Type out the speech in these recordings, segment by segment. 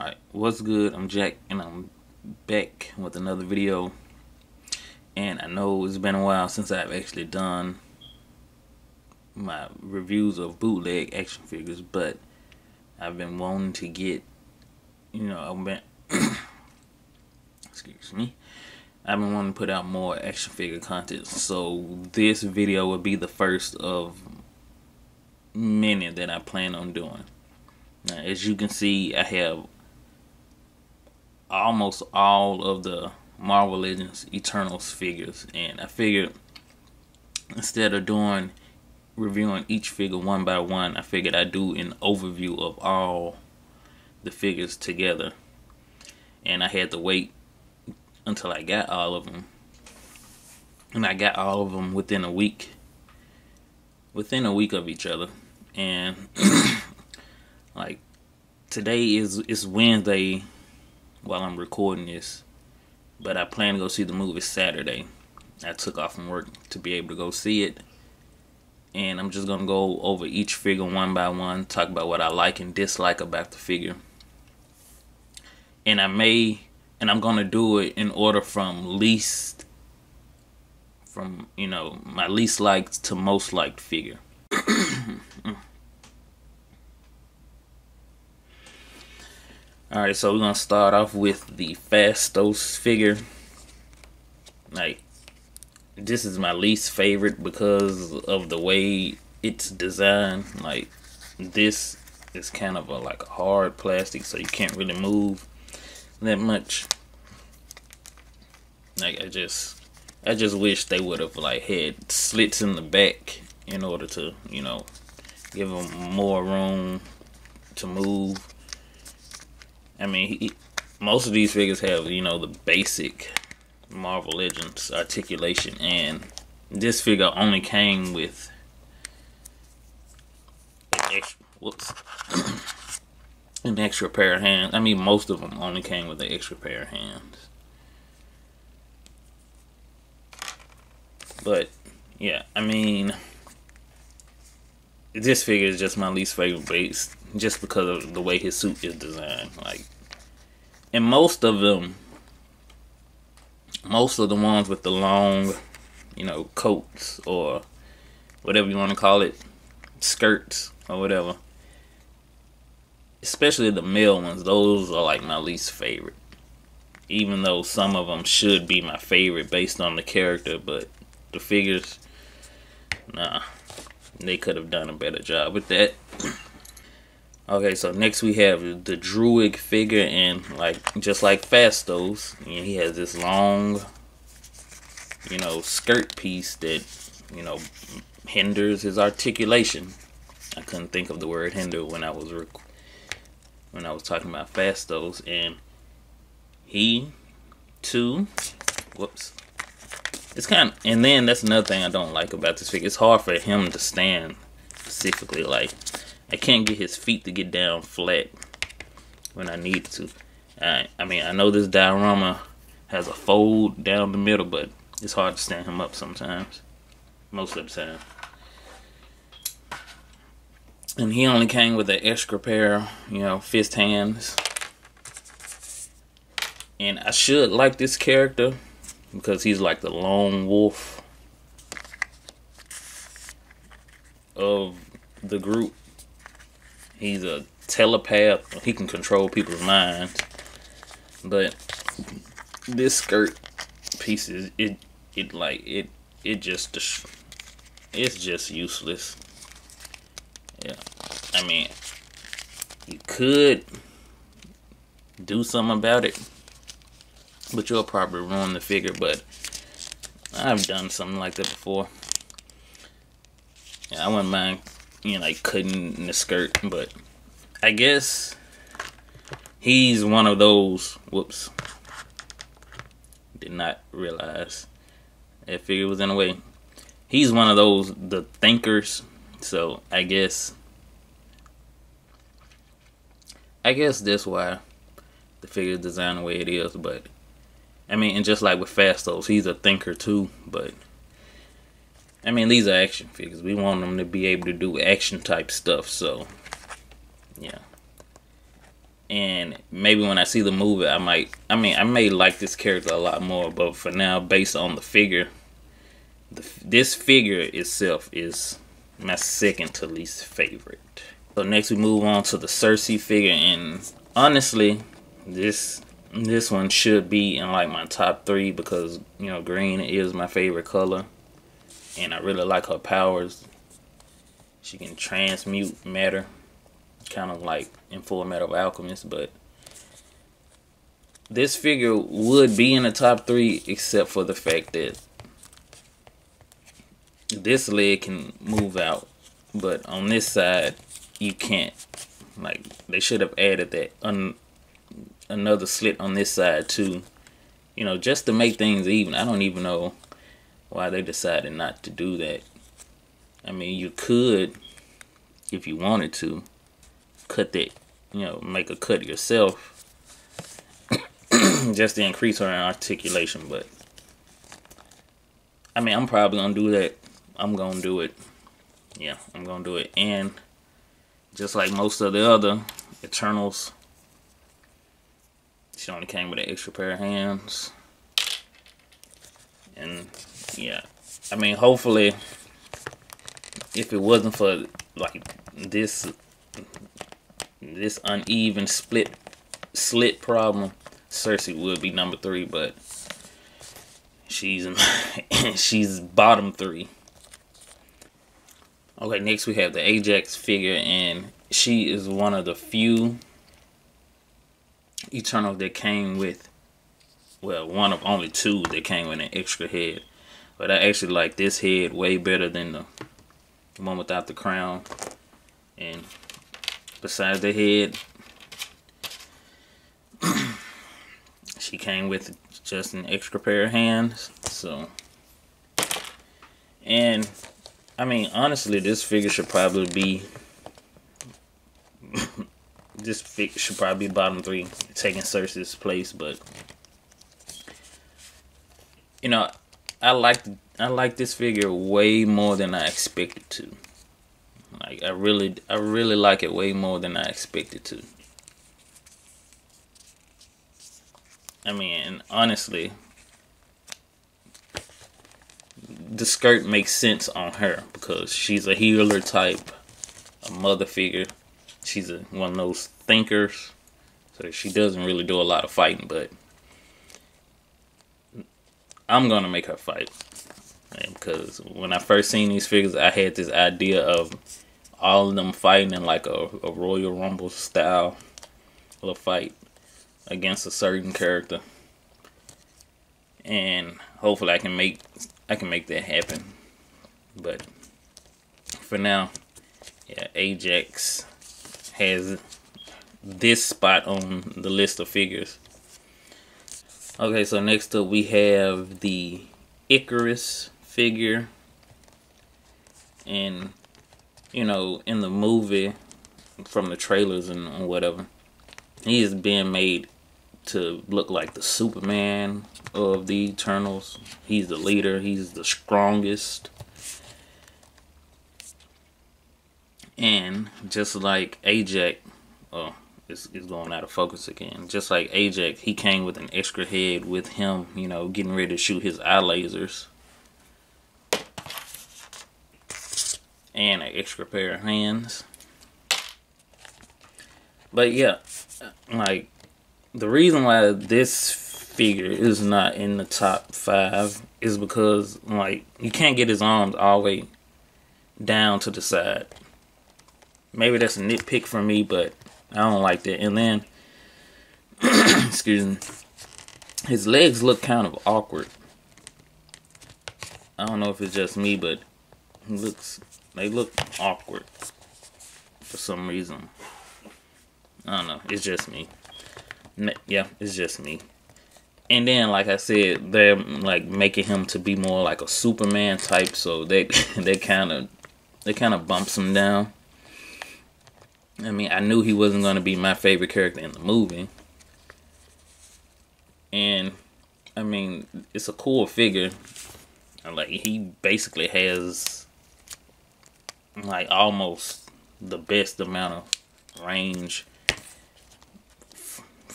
Alright, what's good? I'm Jack and I'm back with another video. And I know it's been a while since I've actually done my reviews of bootleg action figures, but I've been wanting to get, I've been excuse me. I've been wanting to put out more action figure content. So this video will be the first of many that I plan on doing. Now, as you can see, I have almost all of the Marvel Legends Eternals figures, and I figured instead of reviewing each figure one by one, I figured I'd do an overview of all the figures together. And I had to wait until I got all of them, and I got all of them within a week of each other. And like today is Wednesday while I'm recording this, but I plan to go see the movie Saturday. I took off from work to be able to go see it, and I'm just gonna go over each figure one by one, talk about what I like and dislike about the figure. And I'm gonna do it in order from my least liked to most liked figure. Alright, so we're gonna start off with the Fastos figure. Like, this is my least favorite because of the way it's designed. Like, this is kind of a hard plastic, so you can't really move that much. Like, I just wish they would have had slits in the back in order to, give them more room to move. I mean, most of these figures have, the basic Marvel Legends articulation, and this figure only came with an extra pair of hands. I mean, most of them only came with an extra pair of hands. But yeah, I mean, this figure is just my least favorite base, just because of the way his suit is designed. Like, and most of the ones with the long, coats or whatever you want to call it, skirts or whatever, especially the male ones, those are like my least favorite. Even though some of them should be my favorite based on the character, but the figures, nah, they could have done a better job with that. Okay, so next we have the Druid figure, and just like Fastos, he has this long, skirt piece that, hinders his articulation. I couldn't think of the word hinder when I was talking about Fastos, and he too, whoops. It's and then that's another thing I don't like about this figure. It's hard for him to stand specifically. Like, I can't get his feet to get down flat when I need to. I mean, I know this diorama has a fold down the middle, but it's hard to stand him up sometimes. Most of the time. And he only came with an extra pair, fist hands. And I should like this character because he's like the lone wolf of the group. He's a telepath. He can control people's minds. But this skirt piece is it's just useless. Yeah, I mean, you could do something about it, but you'll probably ruin the figure. But I've done something like that before. Yeah, I wouldn't mind, cutting the skirt, but I guess he's one of those. Whoops! Did not realize that figure was in the way. He's one of those, the thinkers. So I guess that's why the figure is designed the way it is. But I mean, and just like with Fastos, he's a thinker too. But I mean, these are action figures. We want them to be able to do action type stuff. So yeah. And maybe when I see the movie, I may like this character a lot more. But for now, based on the figure, this figure itself is my second to least favorite. So next we move on to the Cersei figure, and honestly, this one should be in like my top 3 because, you know, green is my favorite color, and I really like her powers. She can transmute matter, kind of like in Full Metal Alchemist, but this figure would be in the top 3 except for the fact that this leg can move out, but on this side you can't. Like, they should have added that another slit on this side too, you know, just to make things even. I don't even know why they decided not to do that. I mean, you could, if you wanted to, cut that, you know, make a cut yourself just to increase her articulation. But I mean, I'm probably gonna do that. I'm gonna do it. Yeah, I'm gonna do it. And just like most of the other Eternals, she only came with an extra pair of hands. And yeah, I mean, hopefully, if it wasn't for like this uneven slit problem, Cersei would be number 3, but she's bottom 3. Okay, next we have the Ajax figure, and she is one of the few Eternals that came with, well, one of only 2 that came with an extra head. But I actually like this head way better than the one without the crown. And besides the head, she came with just an extra pair of hands. So, and I mean, honestly, this figure should probably be this figure should probably be bottom 3, taking Cersei's place. But you know, I like this figure way more than I expected to. Like, I really like it way more than I expected to. I mean, and honestly, the skirt makes sense on her because she's a healer type, a mother figure. She's one of those thinkers, so she doesn't really do a lot of fighting, but I'm gonna make her fight. Because when I first seen these figures, I had this idea of all of them fighting in like a Royal Rumble style little fight against a certain character, and hopefully I can make that happen. But for now, yeah, Ajax has this spot on the list of figures. Okay, so next up we have the Icarus figure, and you know, in the movie, from the trailers and whatever, he is being made to look like the Superman of the Eternals. He's the leader, he's the strongest, and just like Ajax, oh, it's going out of focus again. Just like Ajax, he came with an extra head with him, you know, getting ready to shoot his eye lasers. And an extra pair of hands. But yeah, like, the reason why this figure is not in the top 5 is because, like, you can't get his arms all the way down to the side. Maybe that's a nitpick for me, but I don't like that. And then, excuse me, his legs look kind of awkward. I don't know if it's just me, but they look awkward for some reason. I don't know. It's just me. Yeah, it's just me. And then, like I said, they're like making him to be more like a Superman type, so they kind of bumps him down. I mean, I knew he wasn't going to be my favorite character in the movie. And, I mean, it's a cool figure. Like, he basically has, like, almost the best amount of range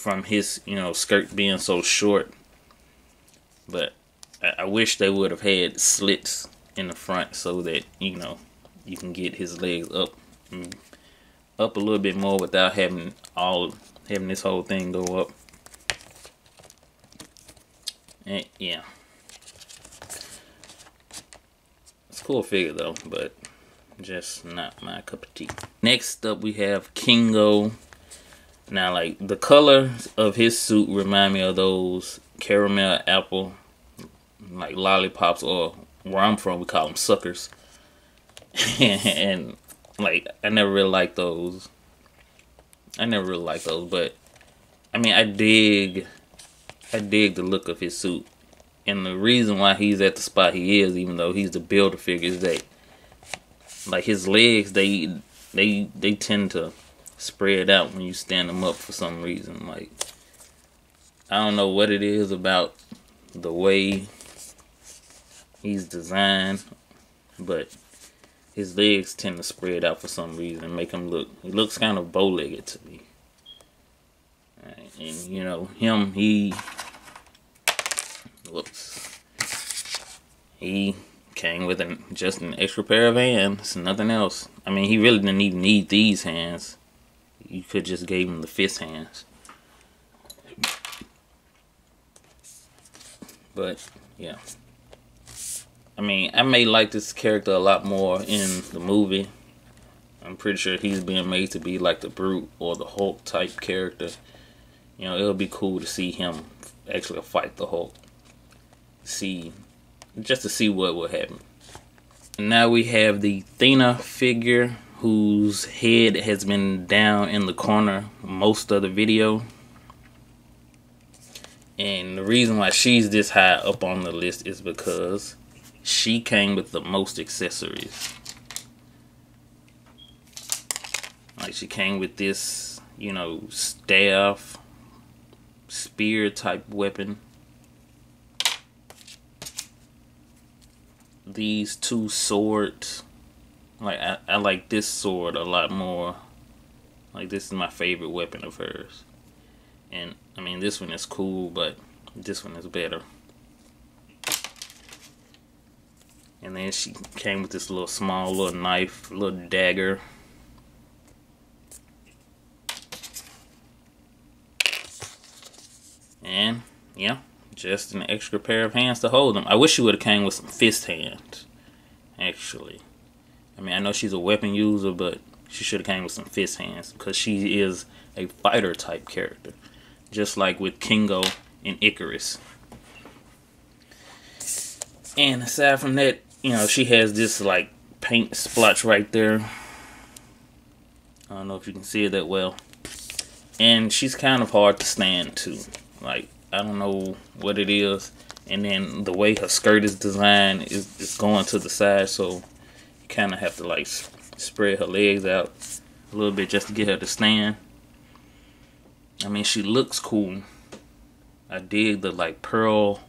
from his, you know, skirt being so short. But I wish they would have had slits in the front so that, you know, you can get his legs up a little bit more without having this whole thing go up. And yeah, it's a cool figure though, but just not my cup of tea. Next up we have Kingo. Now, like, the color of his suit remind me of those caramel apple, like, lollipops, or where I'm from we call them suckers. And like, I never really liked those. But I mean, I dig the look of his suit. And the reason why he's at the spot he is, even though he's the builder figure, is that, like, his legs, they tend to spread out when you stand them up for some reason. Like, I don't know what it is about the way he's designed, but his legs tend to spread out for some reason and make him look, he looks kind of bow-legged to me. Right, and you know, him, he came with just an extra pair of hands, nothing else. I mean, he really didn't even need these hands. You could just gave him the fist hands. But yeah, I mean, I may like this character a lot more in the movie. I'm pretty sure he's being made to be like the Brute or the Hulk type character. You know, it'll be cool to see him actually fight the Hulk. Just to see what will happen. And now we have the Thena figure, whose head has been down in the corner most of the video. And the reason why she's this high up on the list is because she came with the most accessories. Like, she came with this, you know, staff, spear type weapon. These two swords. Like, I like this sword a lot more. Like, this is my favorite weapon of hers. And I mean, this one is cool, but this one is better. And then she came with this small little knife, little dagger. And yeah, just an extra pair of hands to hold them. I wish she would have came with some fist hands, actually. I mean, I know she's a weapon user, but she should have came with some fist hands, because she is a fighter type character, just like with Kingo and Icarus. And aside from that, you know, she has this like paint splotch right there. I don't know if you can see it that well. And she's kind of hard to stand too. Like, I don't know what it is. And then the way her skirt is designed is going to the side, so you kind of have to like spread her legs out a little bit just to get her to stand. I mean, she looks cool. I dig the like pearl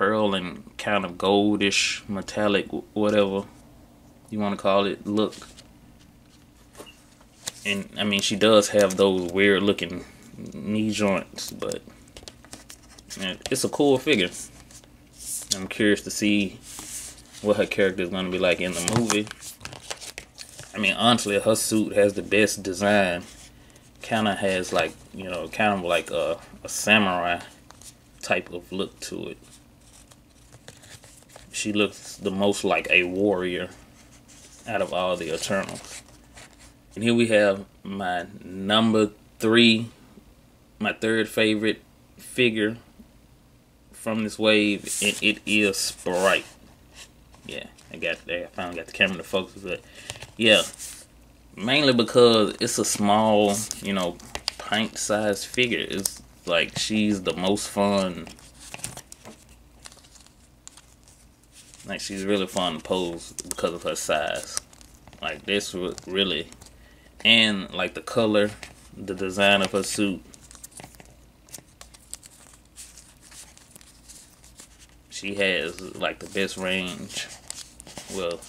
and kind of goldish, metallic, whatever you want to call it, look. And I mean, she does have those weird looking knee joints, but it's a cool figure. I'm curious to see what her character is going to be like in the movie. I mean, honestly, her suit has the best design. Kind of has like, you know, kind of like a samurai type of look to it. She looks the most like a warrior out of all the Eternals. And here we have my number 3, my third favorite figure from this wave, and it is Sprite. Yeah, I finally got the camera to focus, but yeah, mainly because it's a small, you know, pint-sized figure. It's like she's the most fun. Like, she's really fun to pose because of her size. Like, this really, and like the color, the design of her suit. She has like the best range. Well,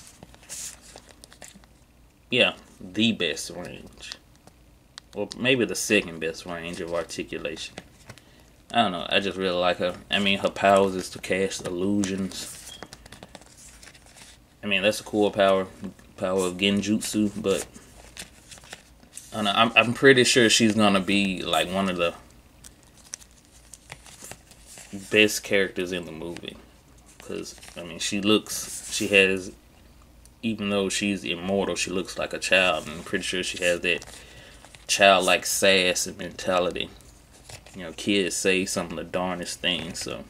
yeah, the best range. or maybe the second best range of articulation. I don't know. I just really like her. I mean, her powers is to cast illusions. I mean, that's a cool power of genjutsu, but I don't know, I'm pretty sure she's gonna be like one of the best characters in the movie. Because, I mean, she has, even though she's immortal, she looks like a child. And I'm pretty sure she has that childlike sass and mentality. You know, kids say some of the darnest things, so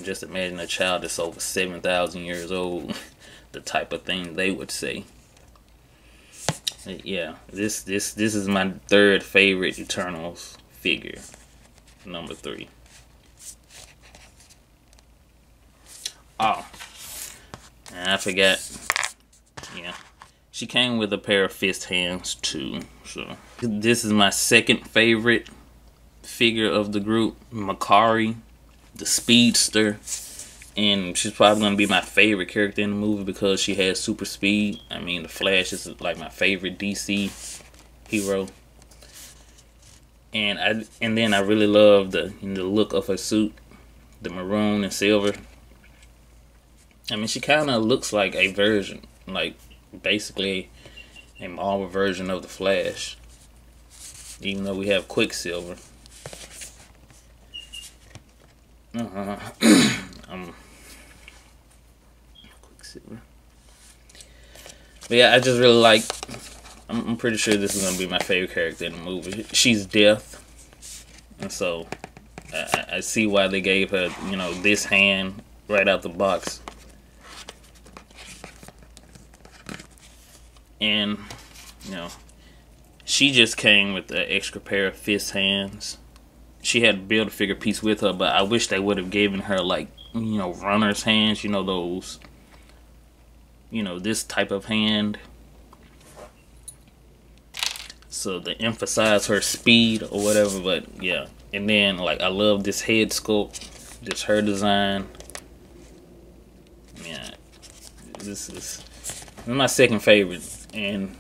just imagine a child that's over 7,000 years old, the type of things they would say. Yeah, this is my third favorite Eternals figure, number 3. Oh, and I forgot. Yeah, she came with a pair of fist hands too. So this is my second favorite figure of the group, Makari, the speedster, and she's probably gonna be my favorite character in the movie because she has super speed. I mean, the Flash is like my favorite DC hero, and then I really love the look of her suit, the maroon and silver. I mean, she kind of looks like a version, like basically a Marvel version of the Flash, even though we have Quicksilver. Quicksilver. But yeah, I just really like. I'm pretty sure this is gonna be my favorite character in the movie. She's death, and so I see why they gave her, you know, this hand right out the box. And, you know, she just came with the extra pair of fist hands. She had a Build-A-Figure piece with her, but I wish they would have given her, like, you know, runner's hands. You know, those, you know, this type of hand. So to emphasize her speed or whatever, but yeah. And then, like, I love this head sculpt. Just her design. Yeah. This is my second favorite. And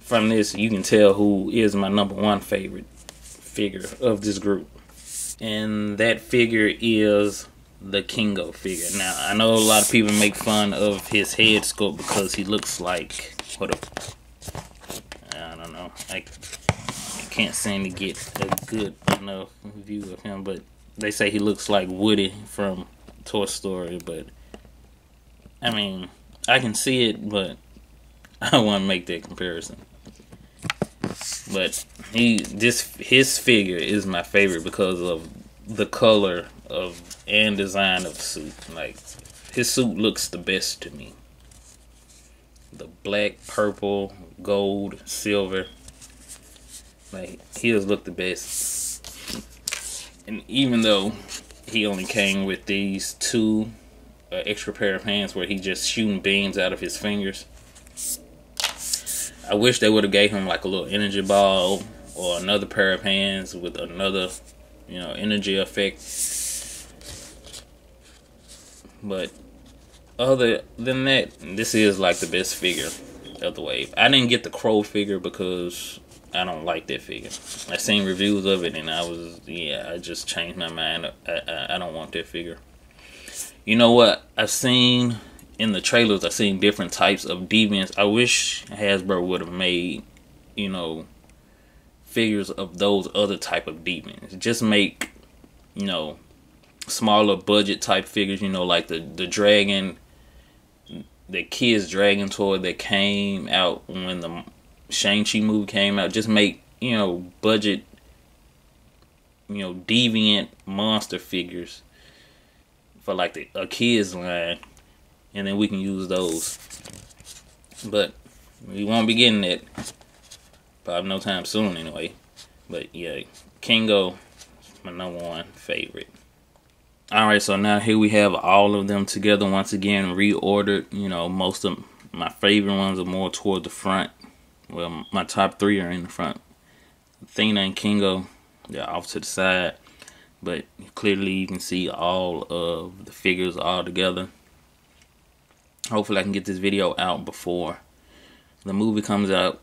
from this, you can tell who is my number 1 favorite figure of this group. And that figure is the Kingo figure. Now, I know a lot of people make fun of his head sculpt because he looks like, I don't know. I can't seem to get a good enough view of him, but they say he looks like Woody from Toy Story. But, I mean, I can see it, but I don't want to make that comparison. But his figure is my favorite because of the color and design of the suit. Like, his suit looks the best to me. The black, purple, gold, silver. Like, his look the best. And even though he only came with these 2 extra pair of hands where he just shooting beams out of his fingers, I wish they would have gave him like a little energy ball or another pair of hands with another, you know, energy effect. But other than that, this is like the best figure of the wave. I didn't get the Crow figure because I don't like that figure. I seen reviews of it and I just changed my mind. I don't want that figure. You know what? I've seen in the trailers, I've seen different types of deviants. I wish Hasbro would have made, you know, figures of those other type of deviants. Just make, you know, smaller budget type figures, you know, like the dragon, the kids dragon toy that came out when the Shang-Chi movie came out. Just make, you know, budget, you know, deviant monster figures for like a kids line, and then we can use those. But we won't be getting it probably no time soon anyway. But yeah, Kingo is my number 1 favorite. Alright, so now here we have all of them together once again, reordered. You know, most of my favorite ones are more toward the front. Well, my top 3 are in the front. Athena and Kingo, they're off to the side. But clearly you can see all of the figures all together. Hopefully I can get this video out before the movie comes out.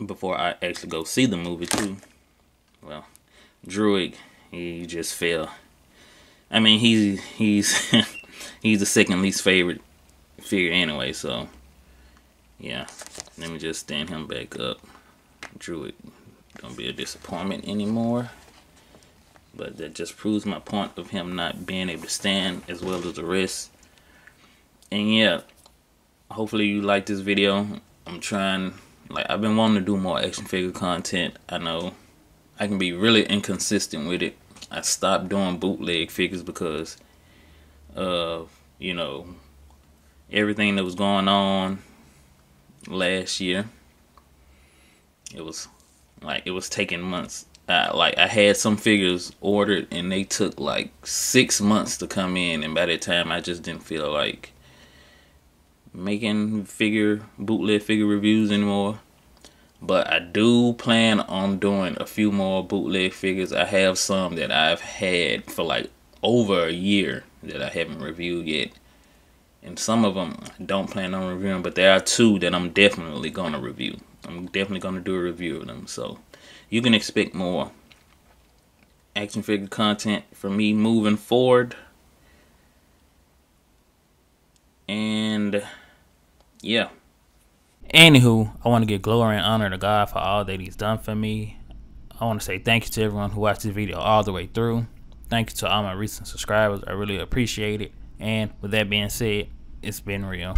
before I actually go see the movie too. Well, Druid, he just fell. I mean, he's he's the second least favorite figure anyway. So yeah, let me just stand him back up. Druid don't be a disappointment anymore. But that just proves my point of him not being able to stand as well as the rest. And yeah, hopefully you like this video. I'm trying, like, I've been wanting to do more action figure content. I know I can be really inconsistent with it. I stopped doing bootleg figures because of, you know, everything that was going on last year. It was taking months. Like, I had some figures ordered and they took like 6 months to come in, and by that time I just didn't feel like making bootleg figure reviews anymore. But I do plan on doing a few more bootleg figures. I have some that I've had for like over a year that I haven't reviewed yet, and some of them I don't plan on reviewing, but there are 2 that I'm definitely gonna review. I'm definitely gonna do a review of them, so you can expect more action figure content from me moving forward. And yeah. Anywho, I want to give glory and honor to God for all that He's done for me. I want to say thank you to everyone who watched this video all the way through. Thank you to all my recent subscribers. I really appreciate it. And with that being said, it's been real.